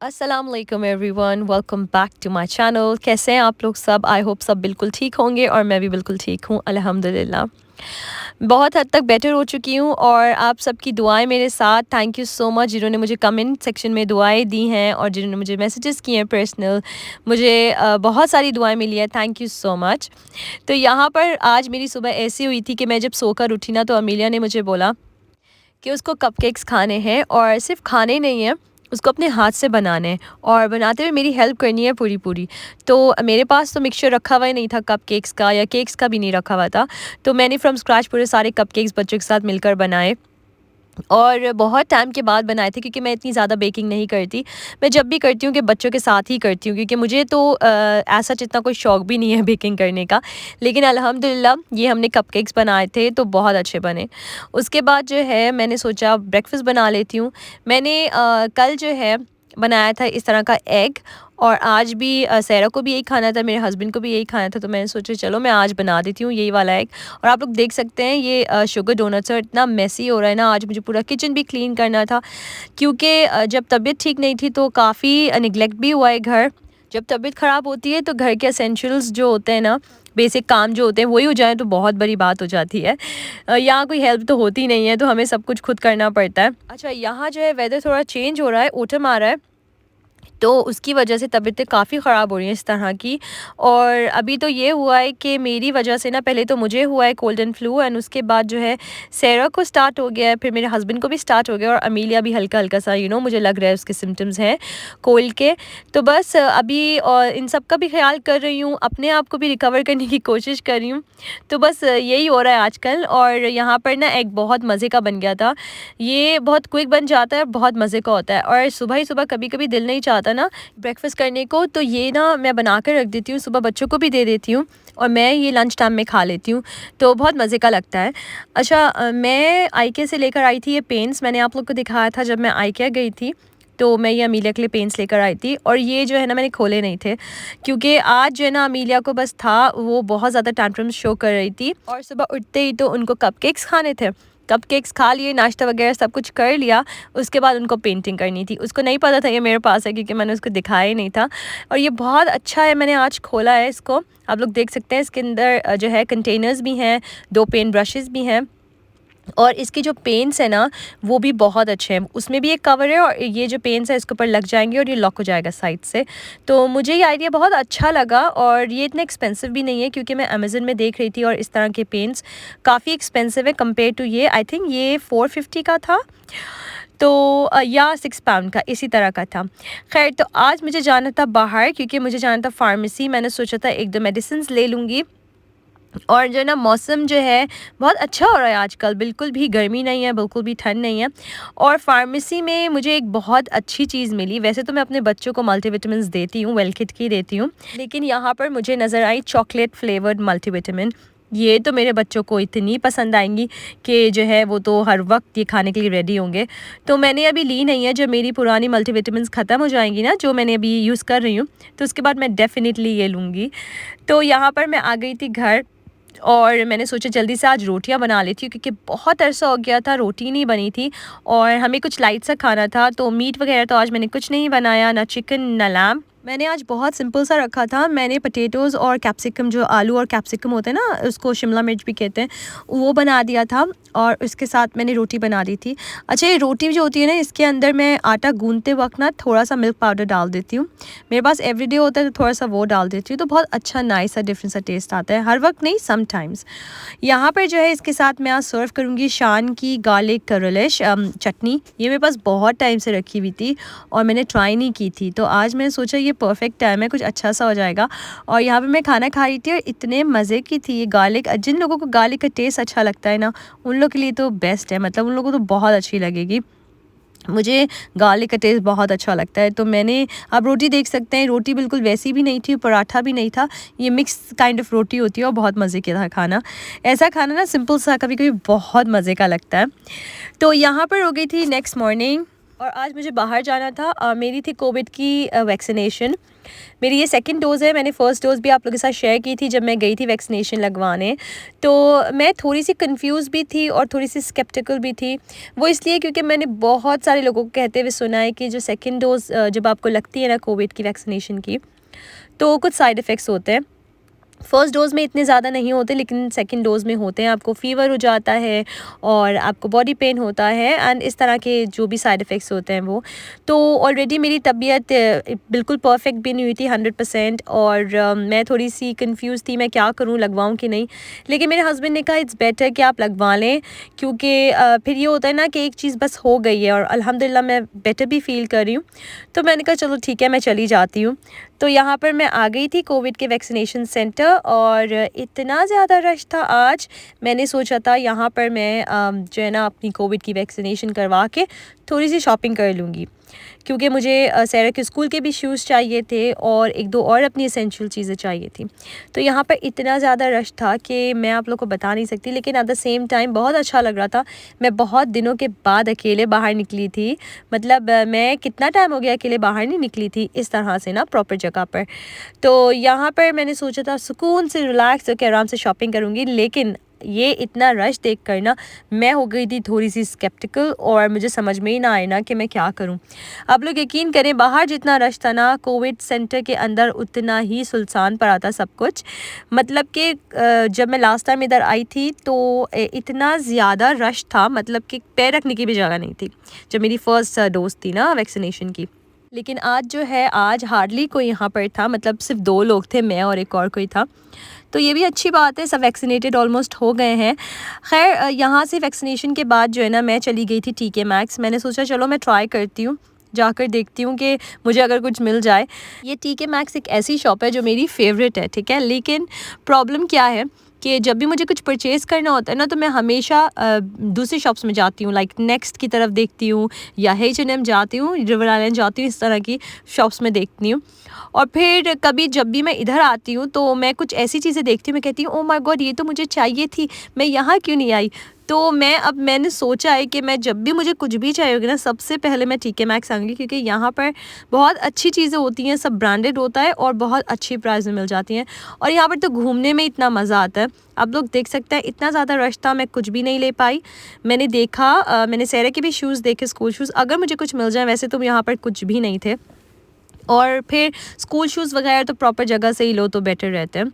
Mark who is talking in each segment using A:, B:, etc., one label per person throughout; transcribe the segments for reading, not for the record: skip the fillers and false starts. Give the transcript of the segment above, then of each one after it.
A: अस्सलाम वालेकुम everyone, welcome back to my channel. कैसे हैं आप लोग सब? आई होप सब बिल्कुल ठीक होंगे और मैं भी बिल्कुल ठीक हूँ अल्हम्दुलिल्लाह। बहुत हद तक बेटर हो चुकी हूँ और आप सबकी दुआएं मेरे साथ। थैंक यू सो मच जिन्होंने मुझे कमेंट सेक्शन में दुआएं दी हैं और जिन्होंने मुझे मैसेजेस किए हैं पर्सनल। मुझे बहुत सारी दुआएं मिली हैं, थैंक यू सो मच। तो यहाँ पर आज मेरी सुबह ऐसी हुई थी कि मैं जब सोकर उठी ना, तो अमीलिया ने मुझे बोला कि उसको कपकेक्स खाने हैं और सिर्फ खाने नहीं हैं, उसको अपने हाथ से बनाने हैं और बनाते हुए मेरी हेल्प करनी है पूरी पूरी। तो मेरे पास तो मिक्सचर रखा हुआ ही नहीं था कपकेक्स का, या केक्स का भी नहीं रखा हुआ था। तो मैंने फ्रॉम स्क्रैच पूरे सारे कपकेक्स बच्चों के साथ मिलकर बनाए और बहुत टाइम के बाद बनाए थे, क्योंकि मैं इतनी ज़्यादा बेकिंग नहीं करती। मैं जब भी करती हूँ कि बच्चों के साथ ही करती हूँ, क्योंकि मुझे तो ऐसा इतना कोई शौक़ भी नहीं है बेकिंग करने का। लेकिन अल्हम्दुलिल्लाह ये हमने कपकेक्स बनाए थे तो बहुत अच्छे बने। उसके बाद जो है मैंने सोचा ब्रेकफ़ास्ट बना लेती हूँ। मैंने कल जो है बनाया था इस तरह का एग, और आज भी सहरा को भी यही खाना था, मेरे हस्बैंड को भी यही खाना था। तो मैंने सोचा चलो मैं आज बना देती हूँ यही वाला एग। और आप लोग देख सकते हैं ये शुगर डोनट्स है, इतना मेसी हो रहा है ना। आज मुझे पूरा किचन भी क्लीन करना था, क्योंकि जब तबीयत ठीक नहीं थी तो काफ़ी निगलेक्ट भी हुआ है घर। जब तबीयत ख़राब होती है तो घर के एसेंशियल्स जो होते हैं ना, बेसिक काम जो होते हैं वही हो जाए तो बहुत बड़ी बात हो जाती है। यहाँ कोई हेल्प तो होती नहीं है, तो हमें सब कुछ खुद करना पड़ता है। अच्छा, यहाँ जो है वेदर थोड़ा चेंज हो रहा है, ऑटम आ रहा है, तो उसकी वजह से तबीयतें काफ़ी ख़राब हो रही हैं इस तरह की। और अभी तो ये हुआ है कि मेरी वजह से ना, पहले तो मुझे हुआ है कोल्ड एंड फ्लू, एंड उसके बाद जो है सैरा को स्टार्ट हो गया है, फिर मेरे हस्बैंड को भी स्टार्ट हो गया, और अमीलिया भी हल्का हल्का सा मुझे लग रहा है उसके सिम्टम्स हैं कोल्ड के। तो बस अभी और इन सब का भी ख्याल कर रही हूँ, अपने आप को भी रिकवर करने की कोशिश कर रही हूँ। तो बस यही हो रहा है आजकल। और यहाँ पर ना एग बहुत मज़े का बन गया था। ये बहुत क्विक बन जाता है, बहुत मज़े का होता है। और सुबह ही सुबह कभी कभी दिल नहीं चाहता ना ब्रेकफास्ट करने को, तो ये ना मैं बना कर रख देती हूँ, सुबह बच्चों को भी दे देती हूँ और मैं ये लंच टाइम में खा लेती हूँ। तो बहुत मज़े का लगता है। अच्छा, मैं आईके से लेकर आई थी ये पेंट्स, मैंने आप लोग को दिखाया था जब मैं आईके गई थी। तो मैं ये अमीलिया के लिए पेंट्स लेकर आई थी, और ये जो है ना मैंने खोले नहीं थे, क्योंकि आज जो है ना अमीलिया को बस था, वो बहुत ज़्यादा टैंट्रम्स शो कर रही थी, और सुबह उठते ही तो उनको कपकेक्स खाने थे। कपकेक्स खा लिए, नाश्ता वगैरह सब कुछ कर लिया, उसके बाद उनको पेंटिंग करनी थी। उसको नहीं पता था ये मेरे पास है, क्योंकि मैंने उसको दिखाया ही नहीं था। और ये बहुत अच्छा है, मैंने आज खोला है इसको, आप लोग देख सकते हैं। इसके अंदर जो है कंटेनर्स भी हैं, 2 पेंट ब्रशेज़ भी हैं, और इसके जो पेंट्स है ना वो भी बहुत अच्छे हैं। उसमें भी एक कवर है, और ये जो पेंट्स है इसके ऊपर लग जाएंगे और ये लॉक हो जाएगा साइड से। तो मुझे ये आइडिया बहुत अच्छा लगा, और ये इतना एक्सपेंसिव भी नहीं है, क्योंकि मैं अमेज़न में देख रही थी और इस तरह के पेंट्स काफ़ी एक्सपेंसिव है कंपेयर टू ये। आई थिंक ये 450 का था, तो या 6 पाउंड का, इसी तरह का था। खैर, तो आज मुझे जाना था बाहर, क्योंकि मुझे जाना था फार्मेसी। मैंने सोचा था 1-2 मेडिसिन ले लूँगी। और जो है ना मौसम जो है बहुत अच्छा हो रहा है आजकल, बिल्कुल भी गर्मी नहीं है, बिल्कुल भी ठंड नहीं है। और फार्मेसी में मुझे एक बहुत अच्छी चीज़ मिली। वैसे तो मैं अपने बच्चों को मल्टीविटामिन्स देती हूँ, वेलकिट की देती हूँ, लेकिन यहाँ पर मुझे नज़र आई चॉकलेट फ्लेवर्ड मल्टीविटामिन। ये तो मेरे बच्चों को इतनी पसंद आएंगी कि जो है वो तो हर वक्त ये खाने के लिए रेडी होंगे। तो मैंने अभी ली नहीं है, जब मेरी पुरानी मल्टीविटामिन्स ख़त्म हो जाएंगी ना, जो मैंने अभी यूज़ कर रही हूँ, तो उसके बाद मैं डेफ़िनेटली ये लूँगी। तो यहाँ पर मैं आ गई थी घर, और मैंने सोचा जल्दी से आज रोटियां बना लेती हूँ, क्योंकि बहुत अरसा हो गया था रोटी नहीं बनी थी, और हमें कुछ लाइट सा खाना था। तो मीट वगैरह तो आज मैंने कुछ नहीं बनाया, ना चिकन ना लैम्ब। मैंने आज बहुत सिंपल सा रखा था। मैंने पटेटोज़ और कैप्सिकम, जो आलू और कैप्सिकम होते हैं ना, उसको शिमला मिर्च भी कहते हैं, वो बना दिया था, और उसके साथ मैंने रोटी बना दी थी। अच्छा, ये रोटी जो होती है ना, इसके अंदर मैं आटा गूंदते वक्त ना थोड़ा सा मिल्क पाउडर डाल देती हूँ। मेरे पास एवरीडे होता है तो थोड़ा सा वो डाल देती हूँ, तो बहुत अच्छा नाइस सा डिफरेंट सा टेस्ट आता है। हर वक्त नहीं, समटाइम्स। यहाँ पर जो है इसके साथ मैं आज सर्व करूँगी शान की गार्लिक relish चटनी। ये मेरे पास बहुत टाइम से रखी हुई थी और मैंने ट्राई नहीं की थी, तो आज मैंने सोचा ये परफेक्ट टाइम है, कुछ अच्छा सा हो जाएगा। और यहाँ पे मैं खाना खा रही थी और इतने मज़े की थी ये गार्लिक। जिन लोगों को गार्लिक का टेस्ट अच्छा लगता है ना, उन लोगों के लिए तो बेस्ट है, मतलब उन लोगों को तो बहुत अच्छी लगेगी। मुझे गार्लिक का टेस्ट बहुत अच्छा लगता है। तो मैंने, आप रोटी देख सकते हैं, रोटी बिल्कुल वैसी भी नहीं थी, पराठा भी नहीं था, ये मिक्स काइंड ऑफ रोटी होती है, और बहुत मज़े का था खाना। ऐसा खाना ना सिंपल सा कभी कभी बहुत मज़े का लगता है। तो यहाँ पर हो गई थी नेक्स्ट मॉर्निंग, और आज मुझे बाहर जाना था। मेरी थी कोविड की वैक्सीनेशन। मेरी ये सेकंड डोज़ है। मैंने फ़र्स्ट डोज़ भी आप लोगों के साथ शेयर की थी जब मैं गई थी वैक्सीनेशन लगवाने। तो मैं थोड़ी-सी कन्फ्यूज़ भी थी और थोड़ी-सी स्केप्टिकल भी थी। वो इसलिए क्योंकि मैंने बहुत सारे लोगों को कहते हुए सुना है कि जो सेकंड डोज़ जब आपको लगती है ना कोविड की वैक्सीनेशन की, तो कुछ साइड इफ़ेक्ट्स होते हैं। फ़र्स्ट डोज़ में इतने ज़्यादा नहीं होते, लेकिन सेकंड डोज़ में होते हैं। आपको फ़ीवर हो जाता है और आपको बॉडी पेन होता है एंड इस तरह के जो भी साइड इफ़ेक्ट्स होते हैं वो। तो ऑलरेडी मेरी तबीयत बिल्कुल परफ़ेक्ट भी नहीं हुई थी 100%, और मैं थोड़ी-सी कन्फ्यूज़ थी मैं क्या करूँ, लगवाऊँ कि नहीं। लेकिन मेरे हस्बैंड ने कहा इट्स बेटर कि आप लगवा लें, क्योंकि फिर ये होता है ना कि एक चीज़ बस हो गई है और अल्हम्दुलिल्लाह मैं बेटर भी फ़ील कर रही हूँ। तो मैंने कहा चलो ठीक है, मैं चली जाती हूँ। तो यहाँ पर मैं आ गई थी कोविड के वैक्सीनेशन सेंटर, और इतना ज़्यादा रश था आज। मैंने सोचा था यहाँ पर मैं जो है ना अपनी कोविड की वैक्सीनेशन करवा के थोड़ी सी शॉपिंग कर लूँगी, क्योंकि मुझे सैरा के स्कूल के भी शूज़ चाहिए थे और एक दो और अपनी एसेंशियल चीज़ें चाहिए थी। तो यहाँ पर इतना ज़्यादा रश था कि मैं आप लोग को बता नहीं सकती, लेकिन एट द सेम टाइम बहुत अच्छा लग रहा था। मैं बहुत दिनों के बाद अकेले बाहर निकली थी। मतलब मैं कितना टाइम हो गया अकेले बाहर नहीं निकली थी इस तरह से ना प्रॉपर जगह पर। तो यहाँ पर मैंने सोचा था सुकून से रिलैक्स होकर आराम से शॉपिंग करूँगी, लेकिन ये इतना रश देख कर ना मैं हो गई थी थोड़ी सी स्केप्टिकल, और मुझे समझ में ही ना आए ना कि मैं क्या करूं। आप लोग यकीन करें, बाहर जितना रश था ना कोविड सेंटर के अंदर उतना ही सुनसान पड़ा था सब कुछ। मतलब कि जब मैं लास्ट टाइम इधर आई थी तो इतना ज़्यादा रश था, मतलब कि पैर रखने की भी जगह नहीं थी जब मेरी फ़र्स्ट डोज थी ना वैक्सीनेशन की। लेकिन आज जो है, आज हार्डली कोई यहाँ पर था, मतलब सिर्फ 2 लोग थे, मैं और एक और कोई था। तो ये भी अच्छी बात है, सब वैक्सीनेटेड ऑलमोस्ट हो गए हैं। ख़ैर यहाँ से वैक्सीनेशन के बाद जो है ना मैं चली गई थी टीके मैक्स। मैंने सोचा चलो मैं ट्राई करती हूँ, जाकर देखती हूँ कि मुझे अगर कुछ मिल जाए। ये टीके मैक्स एक ऐसी शॉप है जो मेरी फ़ेवरेट है, ठीक है। लेकिन प्रॉब्लम क्या है कि जब भी मुझे कुछ परचेज़ करना होता है ना, तो मैं हमेशा दूसरी शॉप्स में जाती हूँ, लाइक नेक्स्ट की तरफ देखती हूँ या H&M जाती हूँ, रिवर आइलैंड जाती हूँ, इस तरह की शॉप्स में देखती हूँ। और फिर कभी जब भी मैं इधर आती हूँ तो मैं कुछ ऐसी चीज़ें देखती हूँ, मैं कहती हूँ ओह माय गॉड, ये तो मुझे चाहिए थी, मैं यहाँ क्यों नहीं आई। तो मैंने सोचा है कि मैं जब भी मुझे कुछ भी चाहिए होगी ना, सबसे पहले मैं टीके मैक्स आऊँगी, क्योंकि यहाँ पर बहुत अच्छी चीज़ें होती हैं, सब ब्रांडेड होता है और बहुत अच्छी प्राइस में मिल जाती हैं। और यहाँ पर तो घूमने में इतना मज़ा आता है, आप लोग देख सकते हैं। इतना ज़्यादा रश था, मैं कुछ भी नहीं ले पाई। मैंने देखा मैंने सैरा के भी शूज़ देखे, स्कूल शूज़, अगर मुझे कुछ मिल जाए। वैसे तो यहाँ पर कुछ भी नहीं थे, और फिर स्कूल शूज़ वगैरह तो प्रॉपर जगह से ही लो तो बेटर रहते हैं।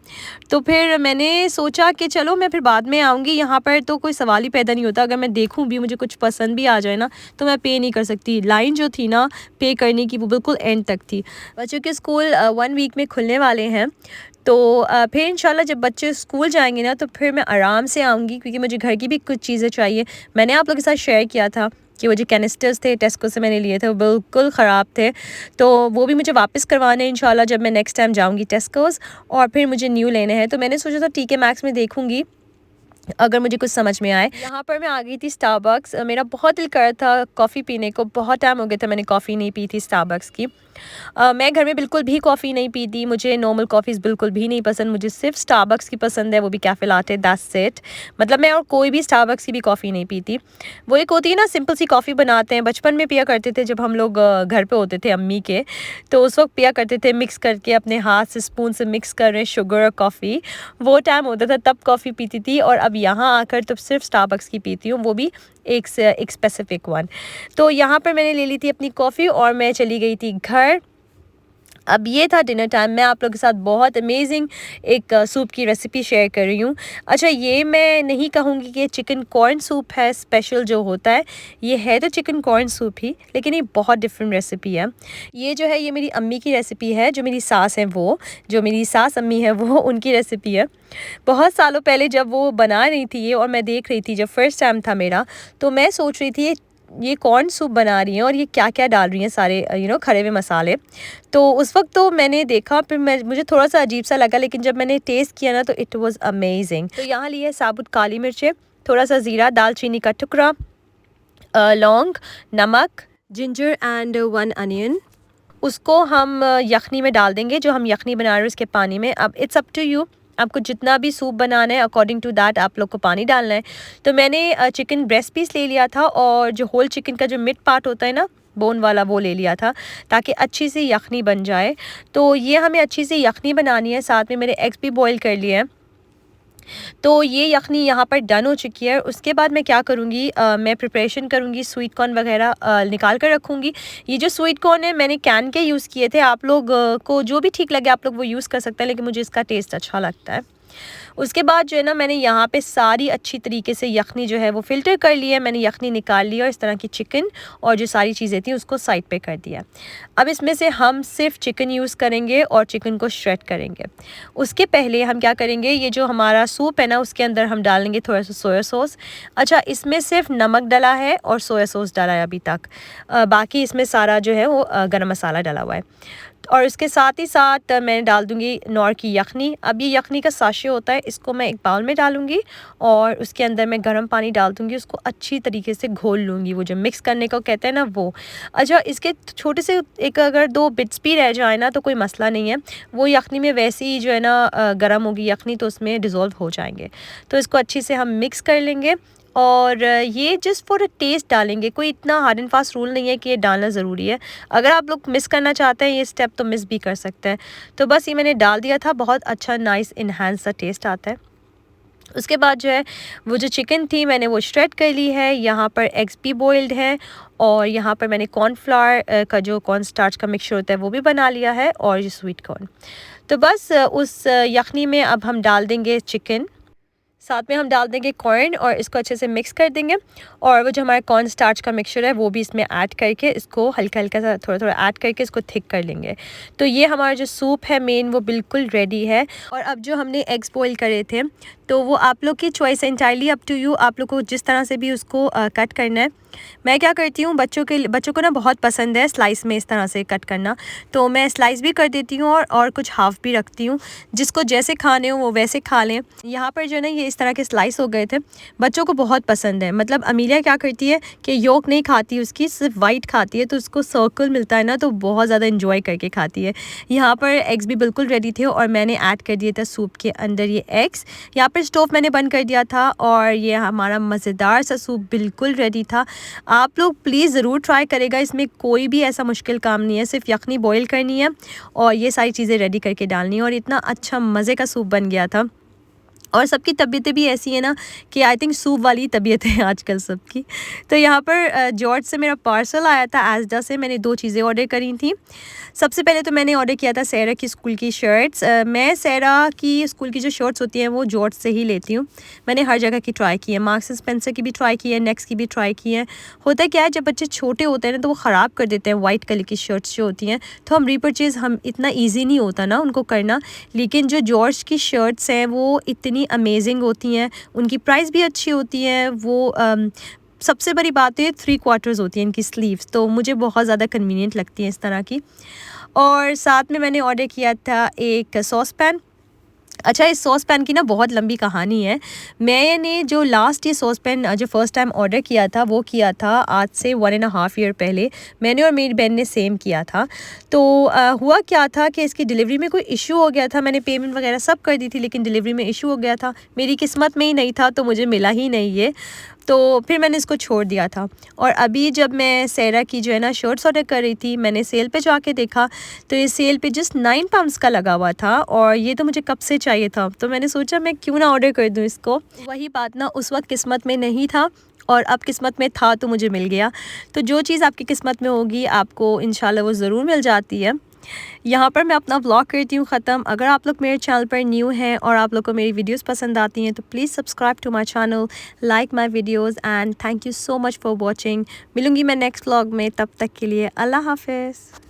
A: तो फिर मैंने सोचा कि चलो मैं फिर बाद में आऊँगी, यहाँ पर तो कोई सवाल ही पैदा नहीं होता। अगर मैं देखूँ भी, मुझे कुछ पसंद भी आ जाए ना, तो मैं पे नहीं कर सकती। लाइन जो थी ना पे करने की, वो बिल्कुल एंड तक थी। बच्चों के स्कूल 1 वीक में खुलने वाले हैं, तो फिर इंशाल्लाह जब बच्चे स्कूल जाएंगे ना, तो फिर मैं आराम से आऊँगी, क्योंकि मुझे घर की भी कुछ चीज़ें चाहिए। मैंने आप लोगों के साथ शेयर किया था कि वो जो कैनिस्टर्स थे टेस्को से मैंने लिए थे, वो बिल्कुल ख़राब थे। तो वो भी मुझे वापस करवाने हैं इंशाल्लाह जब मैं नेक्स्ट टाइम जाऊँगी टेस्कोज़, और फिर मुझे न्यू लेने हैं। तो मैंने सोचा था टीके मैक्स में देखूँगी अगर मुझे कुछ समझ में आए। यहाँ पर मैं आ गई थी स्टारबक्स। मेरा बहुत दिल कर रहा था कॉफ़ी पीने को, बहुत टाइम हो गया था मैंने कॉफ़ी नहीं पी थी स्टारबक्स की। मैं घर में बिल्कुल भी कॉफ़ी नहीं पीती, मुझे नॉर्मल कॉफ़ीज़ बिल्कुल भी नहीं पसंद, मुझे सिर्फ स्टारबक्स की पसंद है, वो भी कैफ़े लाटे, दैट्स इट। मतलब मैं और कोई भी स्टारबक्स की भी कॉफ़ी नहीं पीती। वो एक होती है ना सिंपल सी कॉफ़ी बनाते हैं, बचपन में पिया करते थे जब हम लोग घर पे होते थे अम्मी के, तो उस वक्त पिया करते थे मिक्स करके, अपने हाथ से स्पून से मिक्स कर रहे शुगर और कॉफ़ी। वो टाइम होता था तब कॉफ़ी पीती थी, और अब यहाँ आकर तो सिर्फ स्टारबक्स की पीती हूँ, वो भी एक स्पेसिफिक वन। तो यहाँ पर मैंने ले ली थी अपनी कॉफ़ी और मैं चली गई थी घर। अब ये था डिनर टाइम। मैं आप लोगों के साथ बहुत अमेजिंग एक सूप की रेसिपी शेयर कर रही हूँ। अच्छा, ये मैं नहीं कहूँगी कि चिकन कॉर्न सूप है स्पेशल जो होता है, ये है तो चिकन कॉर्न सूप ही, लेकिन ये बहुत डिफरेंट रेसिपी है। ये जो है, ये मेरी अम्मी की रेसिपी है, जो मेरी सास है, वो जो मेरी सास अम्मी है वो उनकी रेसिपी है। बहुत सालों पहले जब वो बना रही थी ये, और मैं देख रही थी, जब फर्स्ट टाइम था मेरा, तो मैं सोच रही थी ये कॉर्न सूप बना रही हैं और ये क्या क्या डाल रही हैं, सारे खड़े हुए मसाले। तो उस वक्त तो मैंने देखा, फिर मुझे थोड़ा सा अजीब सा लगा, लेकिन जब मैंने टेस्ट किया ना तो इट वाज अमेजिंग। तो यहाँ लिए साबुत काली मिर्चें, थोड़ा सा ज़ीरा, दालचीनी का टुकड़ा, लौंग, नमक, जिंजर एंड 1 अनियन। उसको हम यखनी में डाल देंगे, जो हम यखनी बना रहे हैं उसके पानी में। अब इट्स अप टू यू, आपको जितना भी सूप बनाना है अकॉर्डिंग टू दैट आप लोग को पानी डालना है। तो मैंने चिकन ब्रेस्ट पीस ले लिया था, और जो होल चिकन का जो मिड पार्ट होता है ना, बोन वाला वो ले लिया था ताकि अच्छी सी यखनी बन जाए। तो ये हमें अच्छी सी यखनी बनानी है। साथ में मेरे एग्स भी बॉईल कर लिए हैं। तो ये यखनी यहाँ पर डन हो चुकी है। उसके बाद मैं क्या करूँगी, मैं प्रिपरेशन करूँगी, स्वीट कॉर्न वगैरह निकाल कर रखूँगी। ये जो स्वीट कॉर्न है मैंने कैन के यूज़ किए थे। आप लोग को जो भी ठीक लगे आप लोग वो यूज़ कर सकते हैं, लेकिन मुझे इसका टेस्ट अच्छा लगता है। उसके बाद जो है ना, मैंने यहाँ पे सारी अच्छी तरीके से यखनी जो है वो फ़िल्टर कर ली है। मैंने यखनी निकाल ली और इस तरह की चिकन और जो सारी चीज़ें थी उसको साइड पे कर दिया। अब इसमें से हम सिर्फ चिकन यूज़ करेंगे और चिकन को श्रेड करेंगे। उसके पहले हम क्या करेंगे, ये जो हमारा सूप है ना उसके अंदर हम डालेंगे थोड़ा सा सोया सॉस। अच्छा, इसमें सिर्फ नमक डला है और सोया सॉस डाला है अभी तक। बाकी इसमें सारा जो है वो गरम मसाला डला हुआ है। और इसके साथ ही साथ मैं डाल दूँगी नौर की यखनी। अब ये यखनी का साशे होता है, इसको मैं एक बाउल में डालूँगी और उसके अंदर मैं गर्म पानी डाल दूँगी। उसको अच्छी तरीके से घोल लूँगी, वो जो मिक्स करने को कहते हैं ना वो। अच्छा, इसके छोटे से एक अगर 2 बिट्स भी रह जाए ना तो कोई मसला नहीं है, वो यखनी में वैसे ही जो है ना गर्म होगी यखनी तो उसमें डिज़ोल्व हो जाएंगे। तो इसको अच्छे से हम मिक्स कर लेंगे और ये जस्ट फॉर अ टेस्ट डालेंगे। कोई इतना हार्ड एंड फास्ट रूल नहीं है कि ये डालना ज़रूरी है। अगर आप लोग मिस करना चाहते हैं ये स्टेप तो मिस भी कर सकते हैं। तो बस ये मैंने डाल दिया था, बहुत अच्छा नाइस इन्हांस सा टेस्ट आता है। उसके बाद जो है वो जो चिकन थी मैंने वो श्रेड कर ली है। यहाँ पर एग्स भी बॉइल्ड हैं और यहाँ पर मैंने कॉर्नफ्लावर का जो कॉर्न स्टार्च का मिक्सचर होता है वो भी बना लिया है और ये स्वीट कॉर्न। तो बस उस यखनी में अब हम डाल देंगे चिकन, साथ में हम डाल देंगे कॉर्न और इसको अच्छे से मिक्स कर देंगे। और वो जो हमारा कॉर्न स्टार्च का मिक्सचर है वो भी इसमें ऐड करके इसको हल्का हल्का सा थोड़ा थोड़ा ऐड करके इसको थिक कर लेंगे। तो ये हमारा जो सूप है मेन वो बिल्कुल रेडी है। और अब जो हमने एग्स बॉईल करे थे तो वो आप लोग की चॉइस है, इंटायरली अप टू यू, आप लोग को जिस तरह से भी उसको कट करना है। मैं क्या करती हूँ, बच्चों को ना बहुत पसंद है स्लाइस में इस तरह से कट करना, तो मैं स्लाइस भी कर देती हूँ और कुछ हाफ़ भी रखती हूँ। जिसको जैसे खाने हो वो वैसे खा लें। यहाँ पर जो है ना ये इस तरह के स्लाइस हो गए थे, बच्चों को बहुत पसंद है। मतलब अमीलिया क्या करती है कि योक नहीं खाती उसकी, सिर्फ वाइट खाती है, तो उसको सर्कल मिलता है ना तो बहुत ज़्यादा इंजॉय करके खाती है। यहाँ पर एग्स भी बिल्कुल रेडी थे और मैंने ऐड कर दिया था सूप के अंदर ये एग्स। यहाँ पर स्टोव मैंने बंद कर दिया था और ये हमारा मज़ेदार सा सूप बिल्कुल रेडी था। आप लोग प्लीज़ ज़रूर ट्राई करेगा, इसमें कोई भी ऐसा मुश्किल काम नहीं है, सिर्फ यखनी बॉईल करनी है और ये सारी चीज़ें रेडी करके डालनी है और इतना अच्छा मज़े का सूप बन गया था। और सबकी तबीयतें भी ऐसी है ना कि आई थिंक सूप वाली तबीयतें हैं आजकल सबकी। तो यहाँ पर जॉर्ज से मेरा पार्सल आया था एज़डा से, मैंने 2 चीज़ें ऑर्डर करी थी। सबसे पहले तो मैंने ऑर्डर किया था सहरा की स्कूल की शर्ट्स। मैं सहरा की स्कूल की जो शर्ट्स होती हैं वो जॉर्ज से ही लेती हूँ। मैंने हर जगह की ट्राई की है, मार्क्स एंड स्पेंसर की भी ट्राई की है, नेक्स्ट की भी ट्राई की है। होता क्या है, जब बच्चे छोटे होते हैं ना तो वो ख़राब कर देते हैं वाइट कलर की शर्ट्स जो होती हैं, तो हम रीपर्चेज़ हम इतना ईजी नहीं होता ना उनको करना। लेकिन जो जॉर्ज की शर्ट्स हैं वो इतनी अमेजिंग होती हैं, उनकी प्राइस भी अच्छी होती है। वो सबसे बड़ी बात है 3 क्वार्टर्स होती हैं इनकी स्लीव्स, तो मुझे बहुत ज़्यादा कन्वीनियंट लगती हैं इस तरह की। और साथ में मैंने ऑर्डर किया था एक सॉस पैन। अच्छा, इस सॉस पैन की ना बहुत लंबी कहानी है। मैंने जो लास्ट ये सॉस पैन जो फ़र्स्ट टाइम ऑर्डर किया था वो किया था आज से 1.5 ईयर पहले। मैंने और मेरी बहन ने सेम किया था। तो हुआ क्या था कि इसकी डिलीवरी में कोई इशू हो गया था। मैंने पेमेंट वगैरह सब कर दी थी लेकिन डिलीवरी में इशू हो गया था। मेरी किस्मत में ही नहीं था तो मुझे मिला ही नहीं ये। तो फिर मैंने इसको छोड़ दिया था। और अभी जब मैं सहरा की जो है ना शर्ट्स ऑर्डर कर रही थी, मैंने सेल पे जाके देखा तो ये सेल पे जस्ट 9 पाउंड्स का लगा हुआ था और ये तो मुझे कब से चाहिए था। तो मैंने सोचा मैं क्यों ना ऑर्डर कर दूँ इसको। वही बात ना, उस वक्त किस्मत में नहीं था और अब किस्मत में था तो मुझे मिल गया। तो जो चीज़ आपकी किस्मत में होगी आपको इंशाल्लाह वो ज़रूर मिल जाती है। यहाँ पर मैं अपना व्लॉग करती हूँ ख़त्म। अगर आप लोग मेरे चैनल पर न्यू हैं और आप लोग को मेरी वीडियोस पसंद आती हैं तो please subscribe to my channel, like my videos and thank you so much for watching. मिलूँगी मैं नेक्स्ट व्लॉग में, तब तक के लिए अल्लाह हाफ़िज़।